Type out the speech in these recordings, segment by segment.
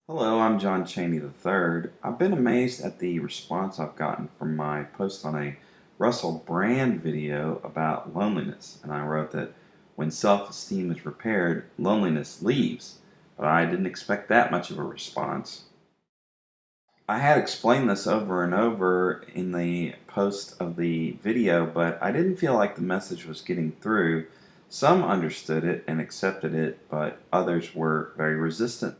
Hello, I'm John Cheney III. I've been amazed at the response I've gotten from my post on a Russell Brand video about loneliness. And I wrote that when self esteem is repaired, loneliness leaves. But I didn't expect that much of a response. I had explained this over and over in the post of the video, but I didn't feel like the message was getting through. Some understood it and accepted it, but others were very resistant.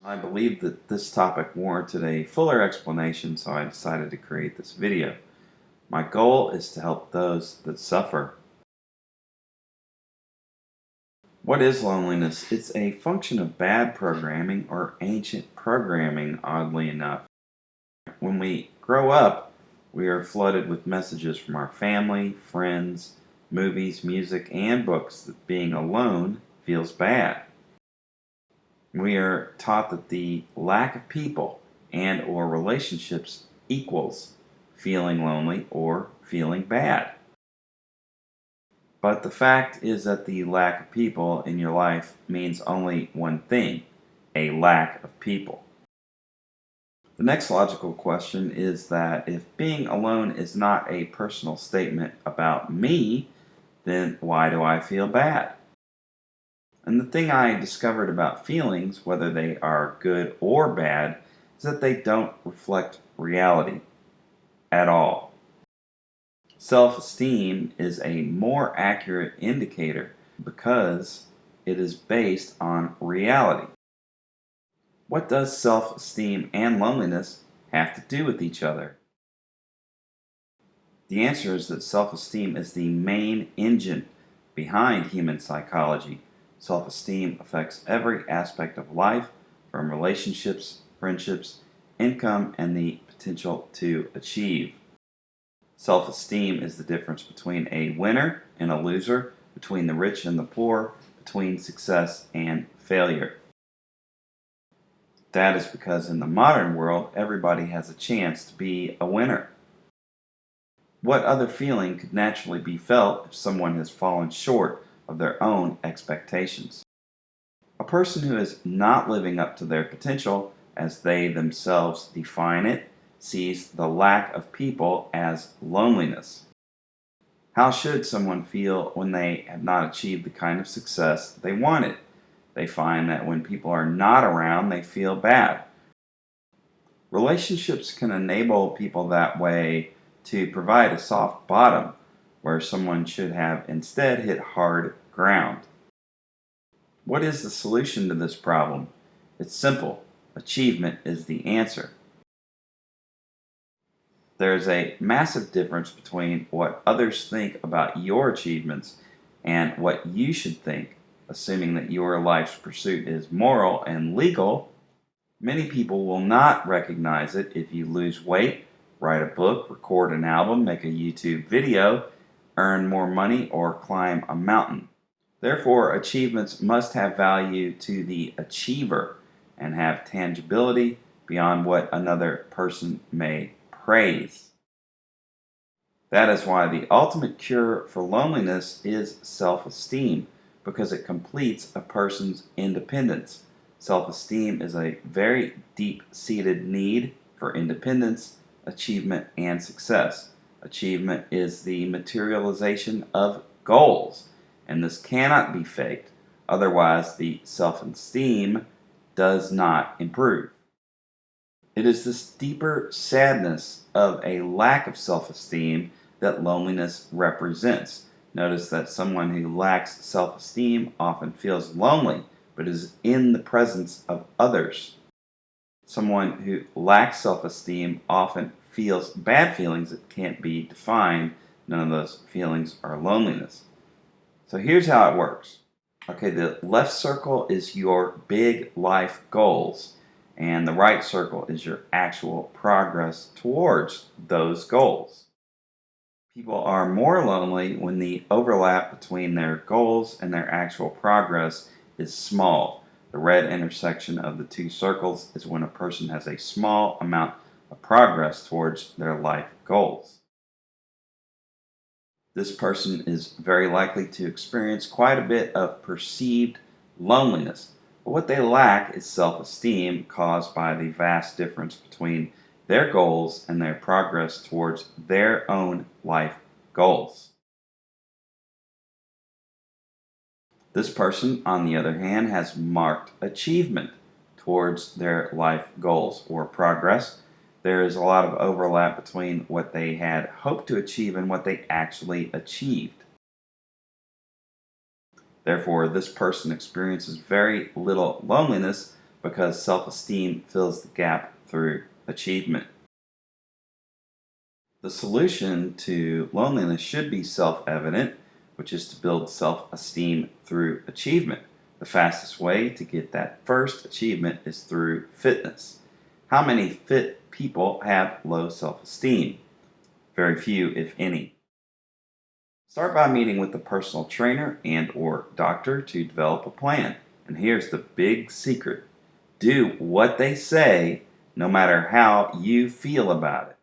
I believed that this topic warranted a fuller explanation, so I decided to create this video. My goal is to help those that suffer. What is loneliness? It's a function of bad programming or ancient programming, oddly enough. When we grow up, we are flooded with messages from our family, friends, movies, music, and books that being alone feels bad. We are taught that the lack of people and or relationships equals feeling lonely or feeling bad. But the fact is that the lack of people in your life means only one thing: a lack of people. The next logical question is that if being alone is not a personal statement about me, then why do I feel bad? And the thing I discovered about feelings, whether they are good or bad, is that they don't reflect reality at all. Self-esteem is a more accurate indicator because it is based on reality. What does self-esteem and loneliness have to do with each other? The answer is that self-esteem is the main engine behind human psychology. Self-esteem affects every aspect of life, from relationships, friendships, income, and the potential to achieve. Self-esteem is the difference between a winner and a loser, between the rich and the poor, between success and failure. That is because in the modern world, everybody has a chance to be a winner. What other feeling could naturally be felt if someone has fallen short of their own expectations? A person who is not living up to their potential, as they themselves define it, sees the lack of people as loneliness. How should someone feel when they have not achieved the kind of success they wanted? They find that when people are not around, they feel bad. Relationships can enable people that way to provide a soft bottom where someone should have instead hit hard ground. What is the solution to this problem? It's simple. Achievement is the answer. There is a massive difference between what others think about your achievements and what you should think, assuming that your life's pursuit is moral and legal. Many people will not recognize it if you lose weight, write a book, record an album, make a YouTube video, earn more money, or climb a mountain. Therefore, achievements must have value to the achiever and have tangibility beyond what another person may praise. That is why the ultimate cure for loneliness is self-esteem, because it completes a person's independence. Self-esteem is a very deep-seated need for independence, achievement, and success. Achievement is the materialization of goals, and this cannot be faked, otherwise the self-esteem does not improve. It is this deeper sadness of a lack of self-esteem that loneliness represents. Notice that someone who lacks self-esteem often feels lonely, but is in the presence of others. Someone who lacks self-esteem often feels bad feelings that can't be defined. None of those feelings are loneliness. So here's how it works. Okay, the left circle is your big life goals, and the right circle is your actual progress towards those goals. People are more lonely when the overlap between their goals and their actual progress is small. The red intersection of the two circles is when a person has a small amount of progress towards their life goals. This person is very likely to experience quite a bit of perceived loneliness, But what they lack is self-esteem caused by the vast difference between their goals and their progress towards their own life goals. This person, on the other hand, has marked achievement towards their life goals or progress. There is a lot of overlap between what they had hoped to achieve and what they actually achieved. Therefore, this person experiences very little loneliness because self-esteem fills the gap through achievement. The solution to loneliness should be self-evident, which is to build self-esteem through achievement. The fastest way to get that first achievement is through fitness. How many fit people have low self-esteem? Very few, if any. Start by meeting with a personal trainer and or doctor to develop a plan. And here's the big secret. Do what they say no matter how you feel about it.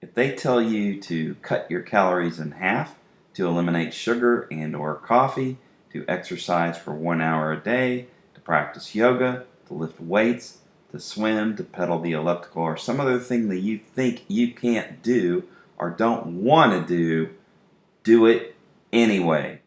If they tell you to cut your calories in half, to eliminate sugar and or coffee, to exercise for 1 hour a day, to practice yoga, to lift weights, to swim, to pedal the elliptical, or some other thing that you think you can't do or don't want to do it anyway.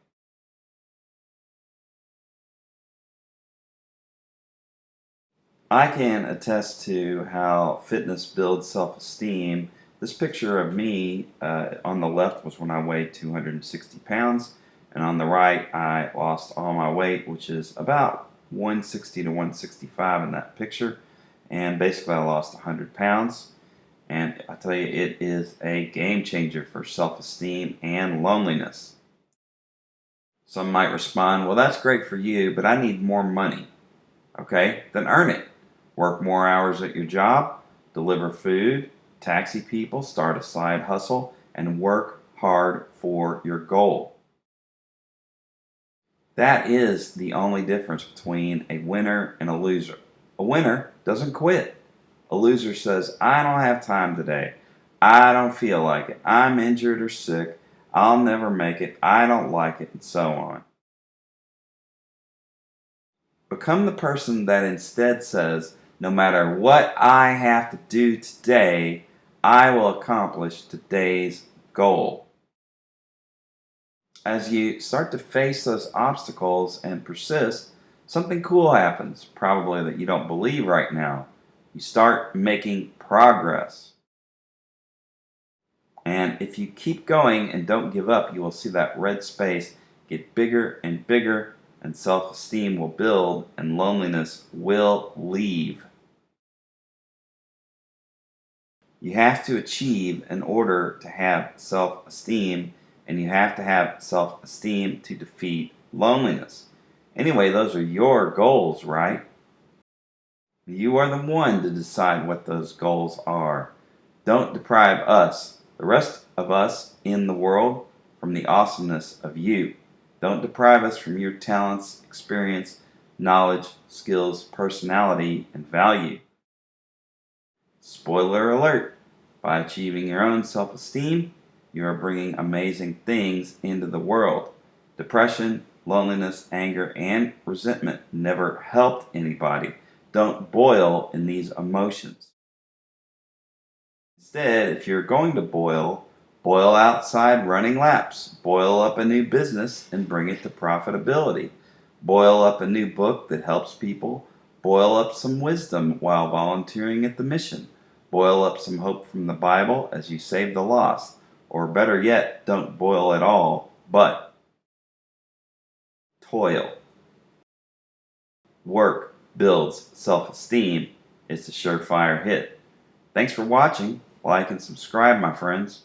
I can attest to how fitness builds self-esteem. This picture of me on the left was when I weighed 260 pounds, and on the right I lost all my weight, which is about 160 to 165 in that picture, and basically I lost 100 pounds. And I tell you, it is a game changer for self-esteem and loneliness. Some might respond, well, that's great for you, but I need more money. Okay, then earn it. Work more hours at your job, deliver food, taxi people, start a side hustle, and work hard for your goal. That is the only difference between a winner and a loser. A winner doesn't quit. A loser says, I don't have time today. I don't feel like it. I'm injured or sick. I'll never make it. I don't like it, and so on. Become the person that instead says, no matter what I have to do today, I will accomplish today's goal. As you start to face those obstacles and persist, something cool happens, probably that you don't believe right now. You start making progress. And if you keep going and don't give up, you will see that red space get bigger and bigger, and self-esteem will build, and loneliness will leave. You have to achieve in order to have self-esteem, and you have to have self-esteem to defeat loneliness. Anyway, those are your goals, right? You are the one to decide what those goals are. Don't deprive us, the rest of us in the world, from the awesomeness of you. Don't deprive us from your talents, experience, knowledge, skills, personality, and value. Spoiler alert, by achieving your own self-esteem, you are bringing amazing things into the world. Depression, loneliness, anger, and resentment never helped anybody. Don't boil in these emotions. Instead, if you're going to boil, boil outside running laps. Boil up a new business and bring it to profitability. Boil up a new book that helps people. Boil up some wisdom while volunteering at the mission. Boil up some hope from the Bible as you save the lost. Or better yet, don't boil at all, but toil. Work builds self-esteem. It's a surefire hit. Thanks for watching. Like and subscribe, my friends.